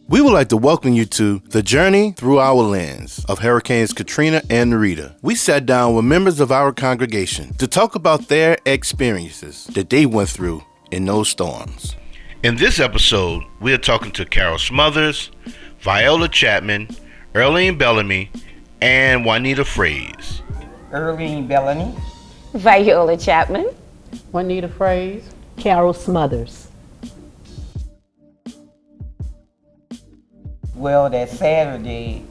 We would like to welcome you to The Journey Through Our Lens of Hurricanes Katrina and Rita. We sat down with members of our congregation to talk about their experiences that they went through in those storms. In this episode, we are talking to Carol Smothers, Viola Chapman, Earline Bellany, and Juanita Fraise. Earline Bellany. Viola Chapman. Juanita Fraise. Carol Smothers. Well, that Saturday,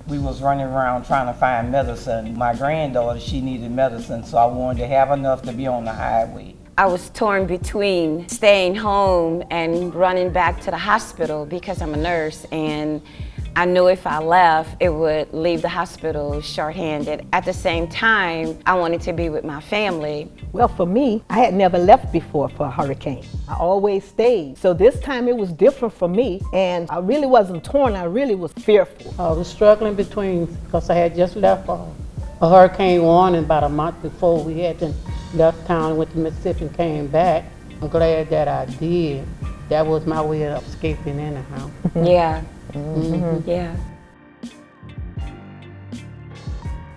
we was running around trying to find medicine. My granddaughter, she needed medicine, so I wanted to have enough to be on the highway. I was torn between staying home and running back to the hospital because I'm a nurse, and I knew if I left, it would leave the hospital shorthanded. At the same time, I wanted to be with my family. Well, for me, I had never left before for a hurricane. I always stayed. So this time it was different for me, and I really wasn't torn, I really was fearful. I was struggling between, because I had just left a hurricane warning about a month before we had left town, went to Mississippi and came back. I'm glad that I did. That was my way of escaping anyhow. Yeah. Yeah.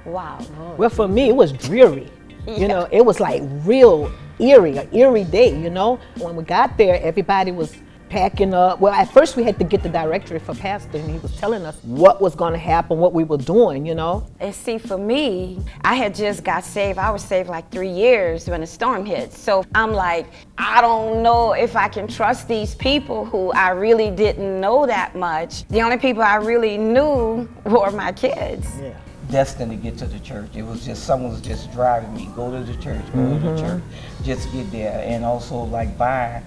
Wow. Well, for me, it was dreary. You know, it was like real eerie, an eerie day, you know. When we got there, everybody was packing up. Well, at first we had to get the directory for Pastor, and he was telling us what was going to happen, what we were doing, you know. And see, for me, I had just got saved. I was saved like 3 years when the storm hit. So I'm like, I don't know if I can trust these people who I really didn't know that much. The only people I really knew were my kids. Yeah. Destined to get to the church. It was just, someone was just driving me, go to the church, go to the church, just get there. And also like I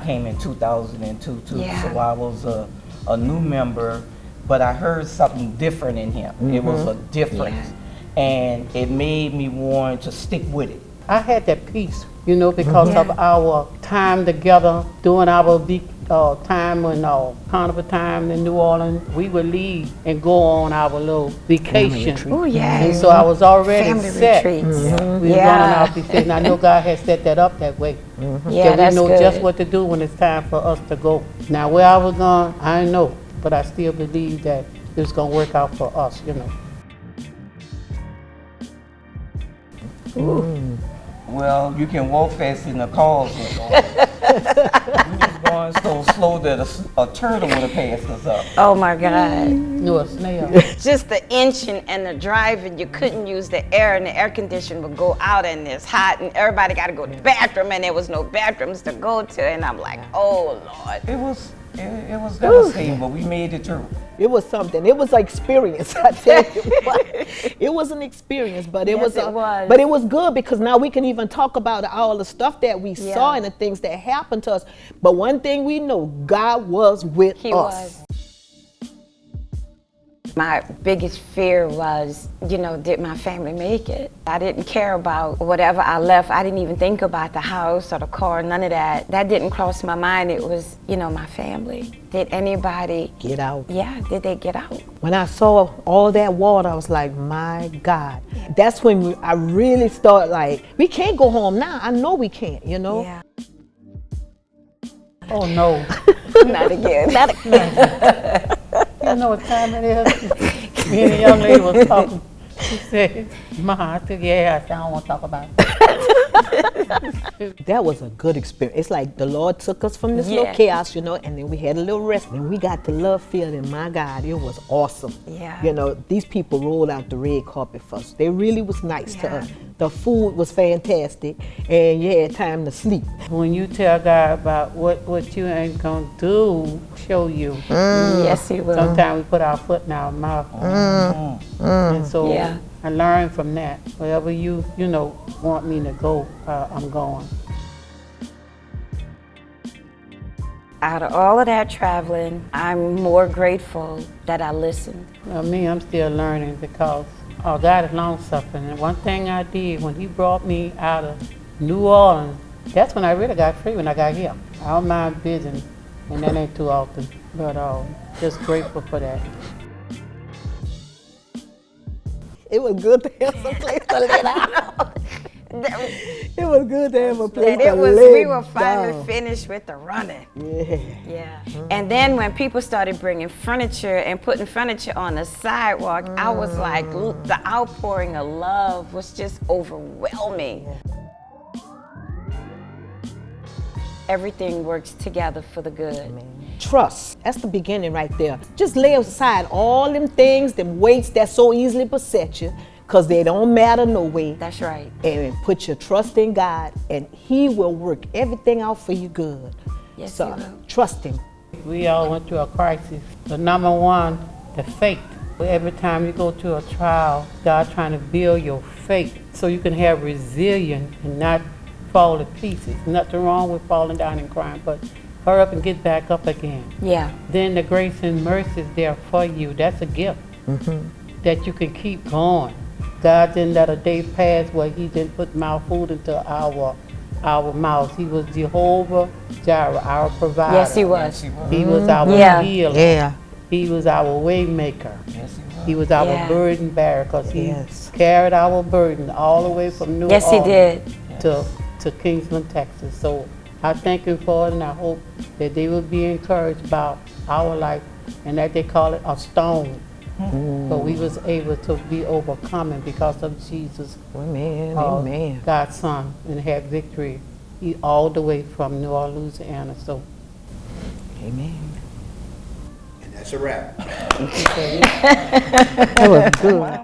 came in 2002 too, Yeah. so I was a new member, but I heard something different in him. It was a difference, and it made me want to stick with it. I had that peace, you know, because of our time together, during our big time when carnival time in New Orleans, we would leave and go on our little vacation. Oh, yeah. And so I was already Family set. retreats. We were on our vacation. I know God has set that up that way. Yeah, that that's we know good. just what to do when it's time for us to go. Now, where I was going, I didn't know, but I still believe that it was going to work out for us, you know. Well, you can walk fast in the cars with all that. We was going so slow that a turtle would have passed us up. Oh my God. No, a snail. Just the inching and the driving, you couldn't use the air, and the air conditioner would go out and it's hot, and everybody got to go to the bathroom, and there was no bathrooms to go to, and I'm like, oh Lord. It was devastating, but we made it through. It was something. It was an experience. I tell you what. It was an experience, but it Yes, was. it was. But it was good because now we can even talk about all the stuff that we saw Yeah. and the things that happened to us. But one thing we know, God was with He us. was. My biggest fear was, did my family make it? I didn't care about whatever I left. I didn't even think about the house or the car, none of that. That didn't cross my mind. It was, my family. Did anybody Get out. Yeah, did they get out? When I saw all that water, I was like, my God. That's when I really started like, we can't go home now. I know we can't, Yeah. Oh, no. Not again. You know what time it is? Me and the young lady was talking. She said, Ma, I took your hair. I said, I don't want to talk about it. That was a good experience. It's like the Lord took us from this little chaos, and then we had a little rest. And we got the love feeling. My God, it was awesome. Yeah. These people rolled out the red carpet for us. They really was nice to us. The food was fantastic, and you had time to sleep. When you tell God about what you ain't going to do, show you. Yes, he will. Sometimes we put our foot in our mouth. And so I learned from that. Wherever you want me to go, I'm going. Out of all of that traveling, I'm more grateful that I listened. I'm still learning because God is long-suffering. And one thing I did when he brought me out of New Orleans, that's when I really got free when I got here. I don't mind visiting, and that ain't too often, but just grateful for that. It was good to have some place to let out. It was good to have a place And it to was, lay we were finally down. finished with the running. Yeah. Yeah. And then when people started bringing furniture and putting furniture on the sidewalk, I was like, the outpouring of love was just overwhelming. Everything works together for the good. Trust. That's the beginning right there. Just lay aside all them things, them weights that so easily beset you, because they don't matter no way. That's right. And put your trust in God, and He will work everything out for you good. Yes, So He will. trust Him. We all went through a crisis. The number one, the faith. Every time you go to a trial, God trying to build your faith so you can have resilience and not fall to pieces. Nothing wrong with falling down and crying, but hurry up and get back up again. Yeah. Then the grace and mercy is there for you. That's a gift that you can keep going. God didn't let a day pass where He didn't put mouth food into our mouths. He was Jehovah Jireh, our provider. Yes, He was. He was our Yeah. healer. Yeah. He was our way maker. Yes, he was. He was our Yeah. burden bearer because He Yes. carried our burden all the way from New Yes, He Orleans did. to Kingsland, Texas. So I thank Him for it, and I hope that they will be encouraged about our life and that they call it a stone. But we was able to be overcoming because of Jesus, Amen. uh, God's Son, and have victory all the way from New Orleans, Louisiana. So Amen. And that's a wrap. That was good.